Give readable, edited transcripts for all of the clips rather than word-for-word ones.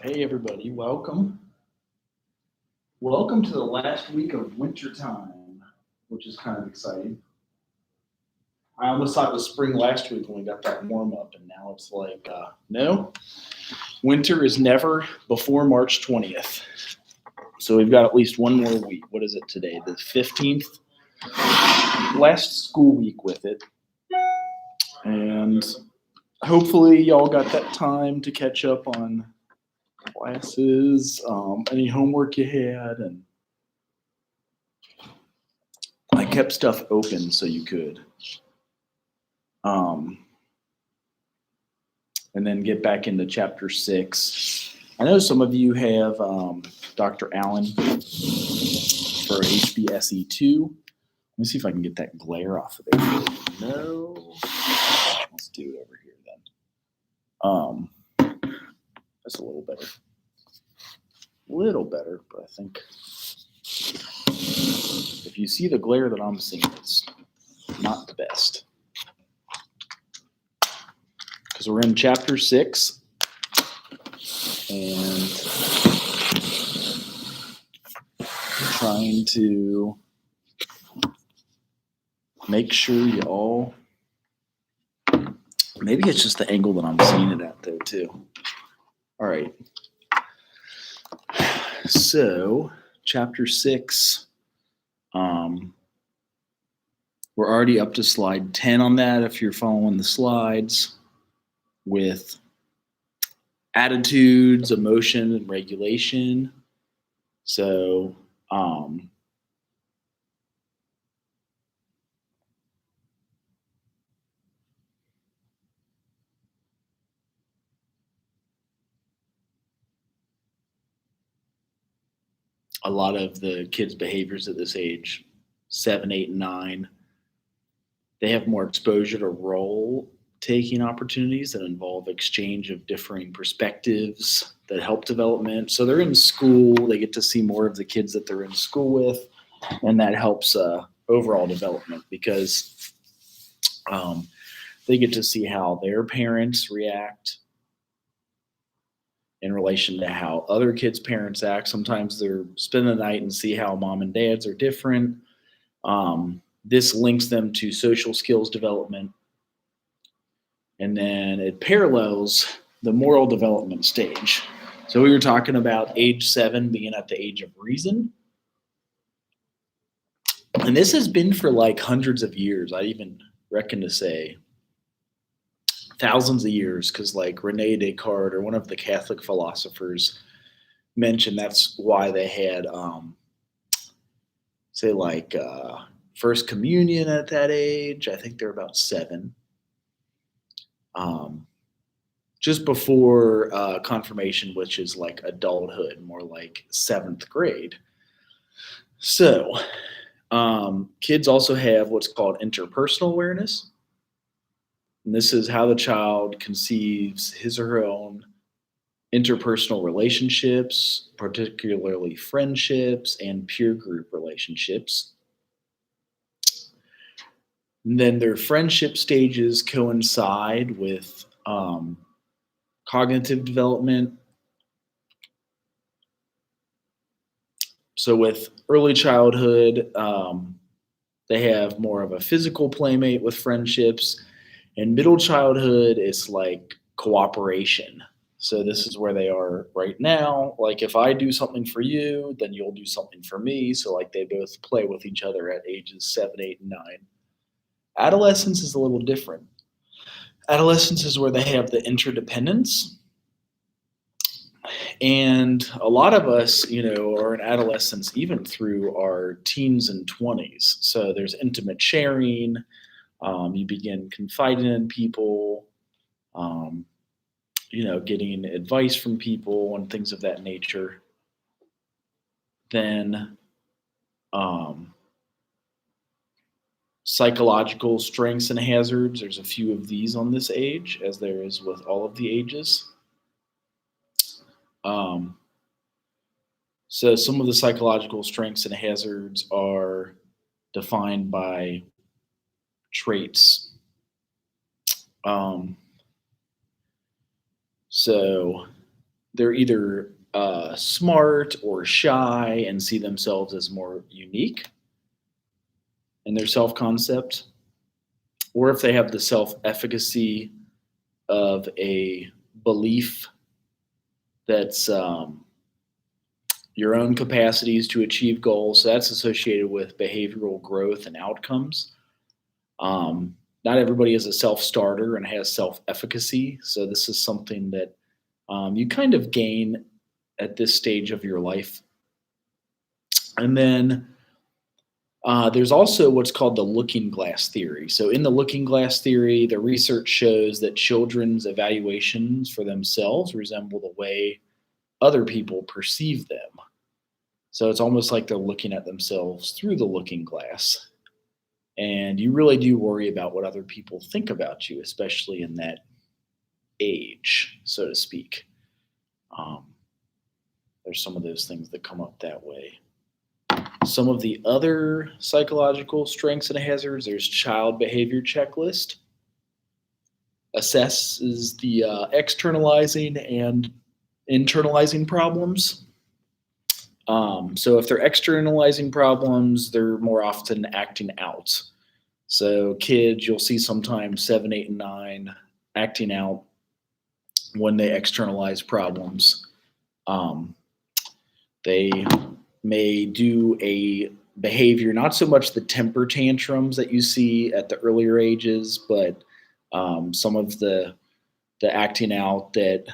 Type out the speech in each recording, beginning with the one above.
Hey everybody, welcome. Welcome to the last week of winter time, which is kind of exciting. I almost thought it was spring last week when we got that warm up, and now it's like, no, winter is never before March 20th. So we've got at least one more week. What is it today? The 15th? Last school week with it. And hopefully y'all got that time to catch up on classes, any homework you had, and I kept stuff open so you could, um, and then get back into chapter 6. I know some of you have Dr. Allen for hbse 2. Let me see if I can get that glare off of there. No, let's do it over here then. That's a little better. But I think if you see the glare that I'm seeing, it's not the best. Because we're in chapter 6, and trying to make sure you all, maybe it's just the angle that I'm seeing it at though too. All right. So chapter 6, we're already up to slide 10 on that if you're following the slides, with attitudes, emotion, and regulation. So a lot of the kids' behaviors at this age, 7, 8, and 9, they have more exposure to role taking opportunities that involve exchange of differing perspectives that help development. So they're in school, they get to see more of the kids that they're in school with, and that helps overall development because they get to see how their parents react in relation to how other kids' parents act. Sometimes they're spending the night and see how mom and dads are different. This links them to social skills development. And then it parallels the moral development stage. So we were talking about age 7 being at the age of reason. And this has been for like hundreds of years. I even reckon to say thousands of years, because like Rene Descartes or one of the Catholic philosophers mentioned that's why they had say like first communion at that age. I think they're about 7, just before confirmation, which is like adulthood, more like 7th grade. So kids also have what's called interpersonal awareness. And this is how the child conceives his or her own interpersonal relationships, particularly friendships and peer group relationships. And then their friendship stages coincide with cognitive development. So with early childhood, they have more of a physical playmate with friendships. In middle childhood, it's like cooperation. So this is where they are right now. Like if I do something for you, then you'll do something for me. So like they both play with each other at ages 7, 8, and 9. Adolescence is a little different. Adolescence is where they have the interdependence. And a lot of us, are in adolescence even through our teens and 20s. So there's intimate sharing. You begin confiding in people, getting advice from people and things of that nature. Then psychological strengths and hazards. There's a few of these on this age, as there is with all of the ages. So some of the psychological strengths and hazards are defined by traits. So they're either smart or shy and see themselves as more unique in their self concept, or if they have the self efficacy of a belief that's your own capacities to achieve goals. So that's associated with behavioral growth and outcomes. Not everybody is a self starter and has self efficacy. So this is something that you kind of gain at this stage of your life. And then there's also what's called the looking glass theory. So, in the looking glass theory, the research shows that children's evaluations for themselves resemble the way other people perceive them. So, it's almost like they're looking at themselves through the looking glass. And you really do worry about what other people think about you, especially in that age, so to speak. Um, there's some of those things that come up that way. Some of the other psychological strengths and hazards, there's child behavior checklist, assesses the externalizing and internalizing problems. So if they're externalizing problems, they're more often acting out. So kids, you'll see sometimes 7, 8, and 9 acting out when they externalize problems. They may do a behavior, not so much the temper tantrums that you see at the earlier ages, but some of the acting out that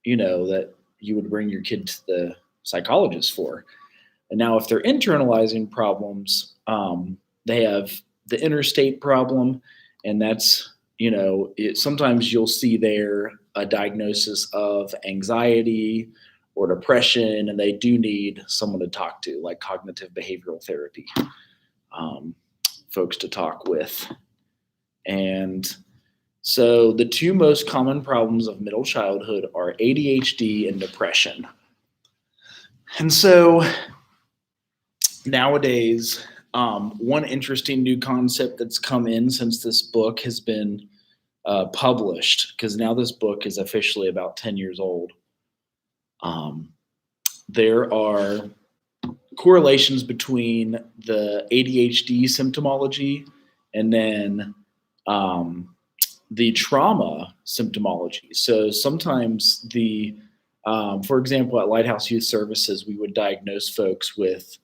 that you would bring your kid to the psychologist for. And now, if they're internalizing problems, they have the interstate problem, and that's sometimes you'll see there a diagnosis of anxiety or depression, and they do need someone to talk to, like cognitive behavioral therapy, folks to talk with. And so the two most common problems of middle childhood are ADHD and depression. And so nowadays, one interesting new concept that's come in since this book has been published, because now this book is officially about 10 years old. There are correlations between the ADHD symptomology and then the trauma symptomology. So sometimes for example, at Lighthouse Youth Services, we would diagnose folks with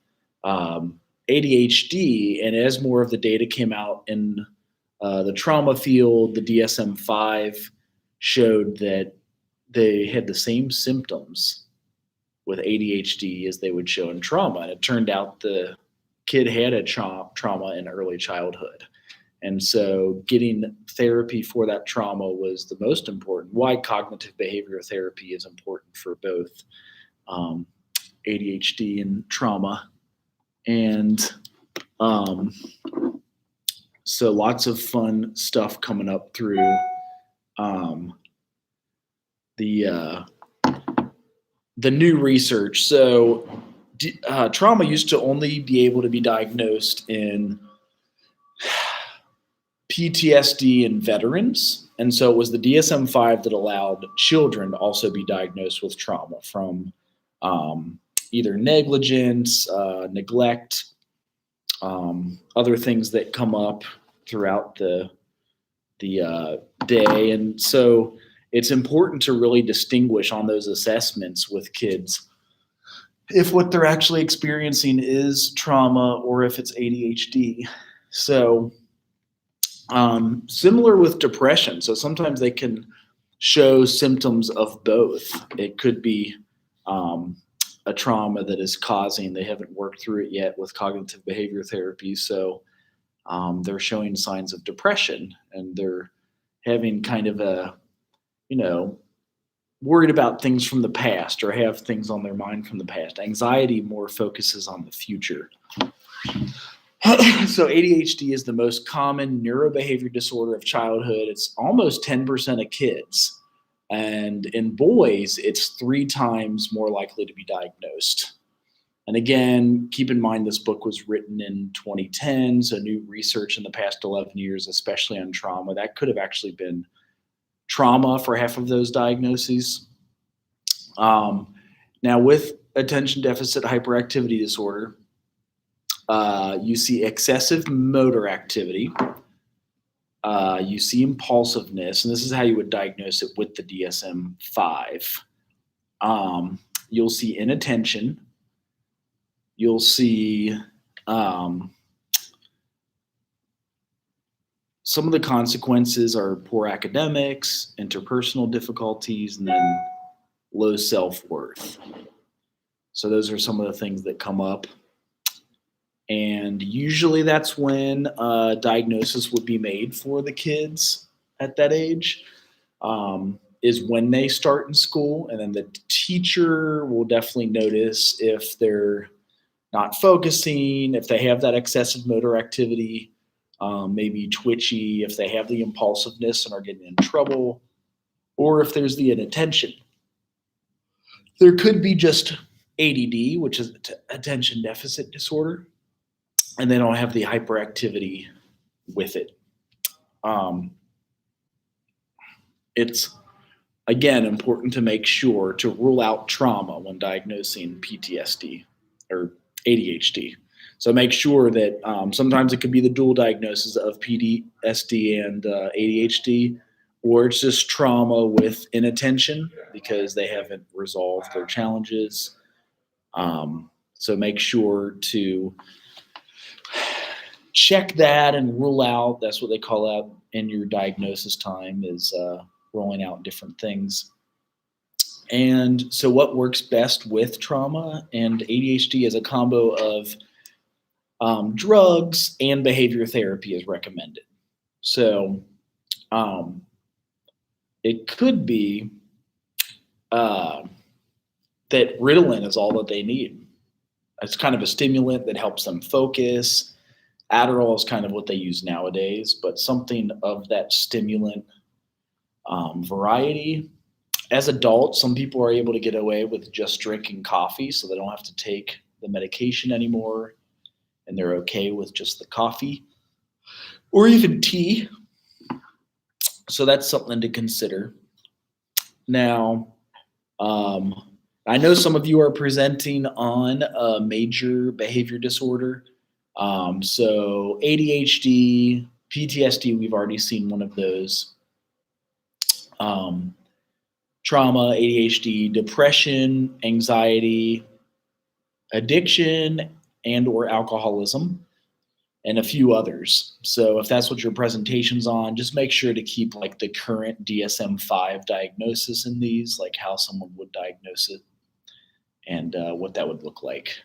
ADHD, and as more of the data came out in the trauma field, the DSM-5 showed that they had the same symptoms with ADHD as they would show in trauma. And it turned out the kid had a trauma in early childhood. And so getting therapy for that trauma was the most important. Why cognitive behavioral therapy is important for both ADHD and trauma. And so lots of fun stuff coming up through the new research. So trauma used to only be able to be diagnosed in PTSD in veterans. And so it was the DSM-5 that allowed children to also be diagnosed with trauma from either negligence, neglect, other things that come up throughout the day. And so it's important to really distinguish on those assessments with kids if what they're actually experiencing is trauma or if it's ADHD. So similar with depression. So sometimes they can show symptoms of both. It could be a trauma that is causing, they haven't worked through it yet with cognitive behavior therapy. So they're showing signs of depression, and they're having kind of a, worried about things from the past or have things on their mind from the past. Anxiety more focuses on the future. So ADHD is the most common neurobehavior disorder of childhood. It's almost 10% of kids. And in boys, it's 3 times more likely to be diagnosed. And again, keep in mind this book was written in 2010, so new research in the past 11 years, especially on trauma, that could have actually been trauma for half of those diagnoses. Now, with attention deficit hyperactivity disorder, you see excessive motor activity. You see impulsiveness, and this is how you would diagnose it with the DSM-5. You'll see inattention. You'll see some of the consequences are poor academics, interpersonal difficulties, and then low self-worth. So those are some of the things that come up. And usually that's when a diagnosis would be made for the kids at that age, is when they start in school. And then the teacher will definitely notice if they're not focusing, if they have that excessive motor activity, maybe twitchy, if they have the impulsiveness and are getting in trouble, or if there's the inattention. There could be just ADD, which is attention deficit disorder, and they don't have the hyperactivity with it. It's, again, important to make sure to rule out trauma when diagnosing PTSD or ADHD. So make sure that sometimes it could be the dual diagnosis of PTSD and ADHD, or it's just trauma with inattention because they haven't resolved their challenges. So make sure to check that and rule out. That's what they call out in your diagnosis time, is rolling out different things. And so what works best with trauma and ADHD is a combo of drugs and behavior therapy is recommended. So it could be that Ritalin is all that they need. It's kind of a stimulant that helps them focus. Adderall is kind of what they use nowadays, but something of that stimulant variety. As adults, some people are able to get away with just drinking coffee, so they don't have to take the medication anymore, and they're okay with just the coffee or even tea. So that's something to consider. Now, I know some of you are presenting on a major behavior disorder. So ADHD, PTSD, we've already seen one of those. Trauma, ADHD, depression, anxiety, addiction, and or alcoholism, and a few others. So if that's what your presentation's on, just make sure to keep like the current DSM-5 diagnosis in these, like how someone would diagnose it and what that would look like.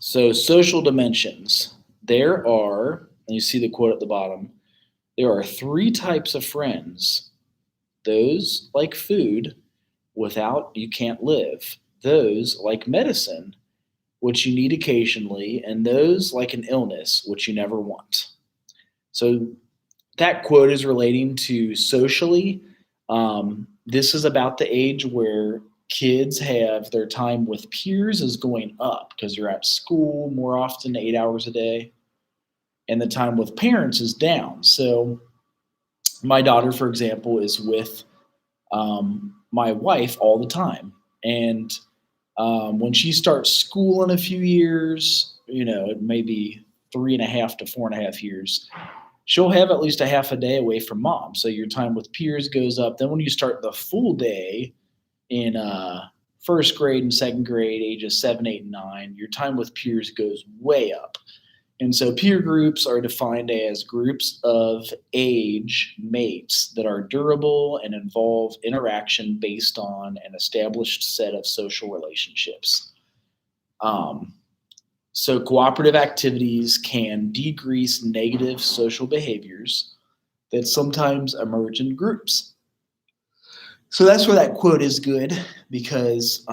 So social dimensions. There are, and you see the quote at the bottom, there are 3 types of friends. Those like food, without you can't live. Those like medicine, which you need occasionally, and those like an illness, which you never want. So that quote is relating to socially. This is about the age where kids have their time with peers is going up because you're at school more often, 8 hours a day, and the time with parents is down. So my daughter, for example, is with my wife all the time. And when she starts school in a few years, maybe 3.5 to 4.5 years, she'll have at least a half a day away from mom. So your time with peers goes up. Then when you start the full day in first grade and second grade, ages 7, 8, and 9, your time with peers goes way up. And so peer groups are defined as groups of age mates that are durable and involve interaction based on an established set of social relationships. So cooperative activities can decrease negative social behaviors that sometimes emerge in groups. So that's where that quote is good, because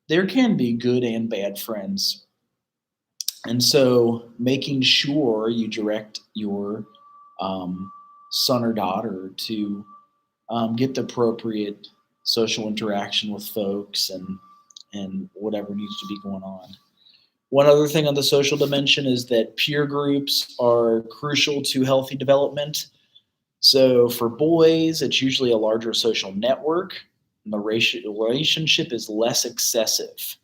there can be good and bad friends. And so making sure you direct your son or daughter to get the appropriate social interaction with folks and whatever needs to be going on. One other thing on the social dimension is that peer groups are crucial to healthy development. So for boys, it's usually a larger social network, and the relationship is less excessive.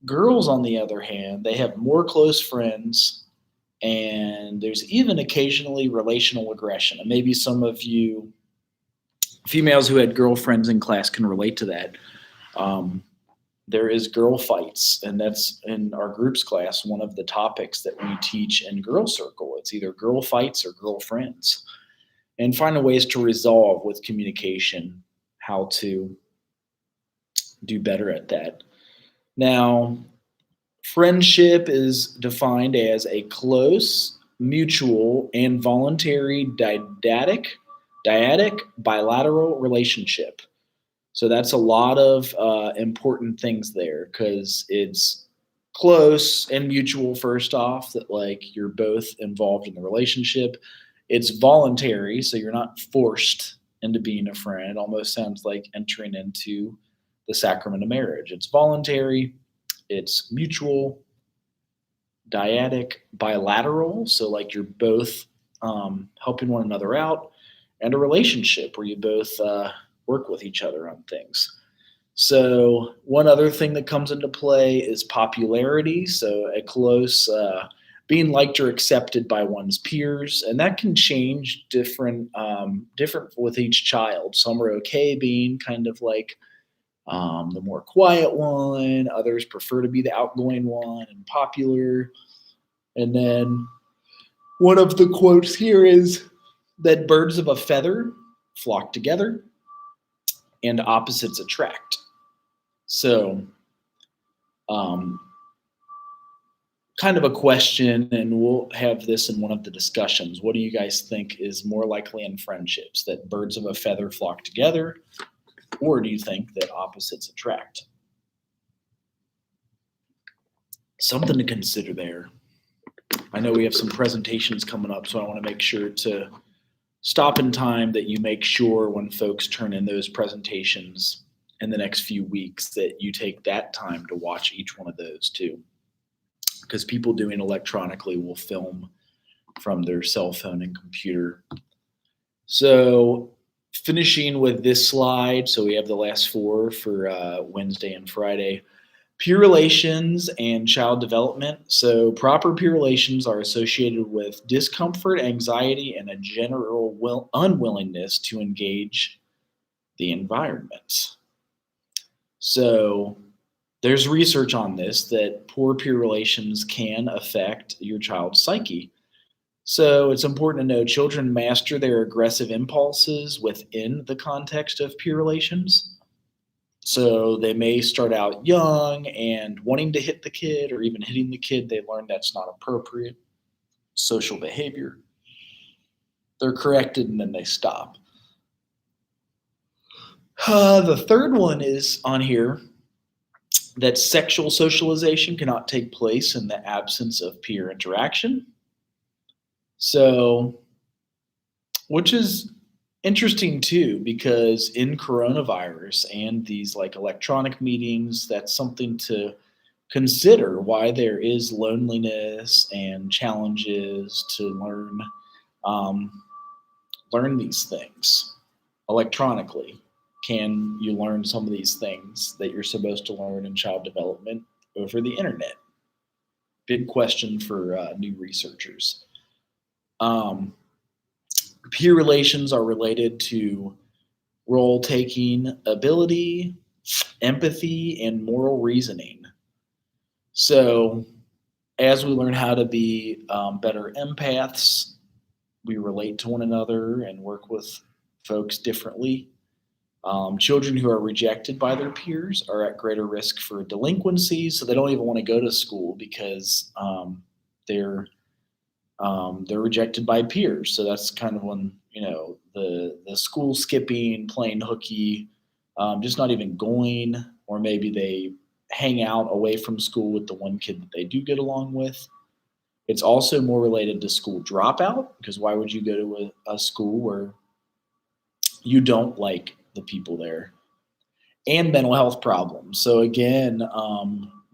Girls, on the other hand, they have more close friends, and there's even occasionally relational aggression. And maybe some of you females who had girlfriends in class can relate to that. Um, there is girl fights, and that's in our groups class one of the topics that we teach in girl circle. It's either girl fights or girlfriends, and finding ways to resolve with communication how to do better at that. Now, friendship is defined as a close, mutual, and voluntary dyadic bilateral relationship. So that's a lot of important things there because it's close and mutual, first off, that like you're both involved in the relationship. It's voluntary, so you're not forced into being a friend. It almost sounds like entering into the sacrament of marriage. It's voluntary, it's mutual, dyadic, bilateral, so like you're both helping one another out, and a relationship where you both work with each other on things. So one other thing that comes into play is popularity. So a close being liked or accepted by one's peers, and that can change different with each child. Some are okay being kind of like the more quiet one. Others prefer to be the outgoing one and popular. And then one of the quotes here is that birds of a feather flock together and opposites attract. So, um, kind of a question, and we'll have this in one of the discussions. What do you guys think is more likely in friendships, that birds of a feather flock together, or do you think that opposites attract? Something to consider there. I know we have some presentations coming up, so I want to make sure to stop in time that you make sure when folks turn in those presentations in the next few weeks that you take that time to watch each one of those too. Because people doing electronically will film from their cell phone and computer. So finishing with this slide, so we have the last four for Wednesday and Friday. Peer relations and child development. So proper peer relations are associated with discomfort, anxiety, and a general unwillingness to engage the environment. So there's research on this that poor peer relations can affect your child's psyche. So it's important to know children master their aggressive impulses within the context of peer relations. So they may start out young and wanting to hit the kid or even hitting the kid. They learn that's not appropriate social behavior. They're corrected and then they stop. The third one is on here that sexual socialization cannot take place in the absence of peer interaction. So, which is interesting too, because in coronavirus and these like electronic meetings, that's something to consider, why there is loneliness and challenges to learn these things electronically. Can you learn some of these things that you're supposed to learn in child development over the internet? Big question for new researchers. Peer relations are related to role taking ability, empathy, and moral reasoning. So, as we learn how to be better empaths, we relate to one another and work with folks differently. Children who are rejected by their peers are at greater risk for delinquency, so they don't even want to go to school because they're rejected by peers. So that's kind of when the school skipping, playing hooky, just not even going, or maybe they hang out away from school with the one kid that they do get along with. It's also more related to school dropout, because why would you go to a school where you don't like the people there? And mental health problems. So again,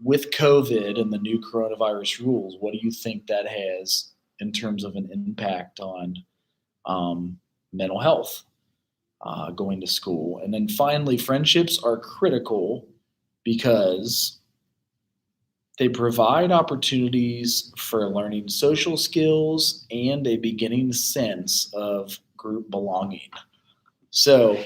with COVID and the new coronavirus rules, what do you think that has in terms of an impact on mental health, going to school. And then finally, friendships are critical because they provide opportunities for learning social skills and a beginning sense of group belonging. So,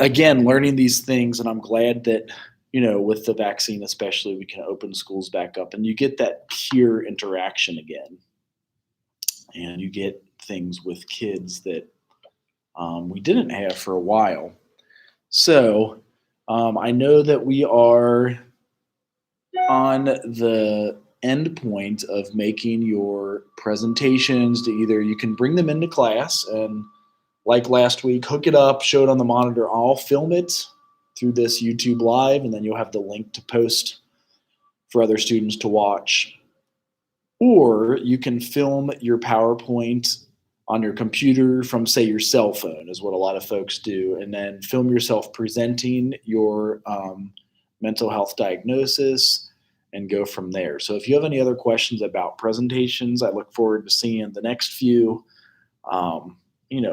again, learning these things, and I'm glad that, with the vaccine especially, we can open schools back up and you get that peer interaction again. And you get things with kids that we didn't have for a while. So, I know that we are on the end point of making your presentations to either you can bring them into class and like last week, hook it up, show it on the monitor. I'll film it through this YouTube live, and then you'll have the link to post for other students to watch. Or you can film your PowerPoint on your computer from, say, your cell phone, is what a lot of folks do, and then film yourself presenting your mental health diagnosis and go from there. So if you have any other questions about presentations, I look forward to seeing the next few,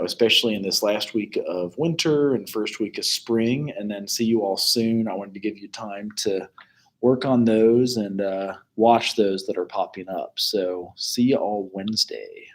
especially in this last week of winter and first week of spring, and then see you all soon. I wanted to give you time to work on those and watch those that are popping up. So see you all Wednesday.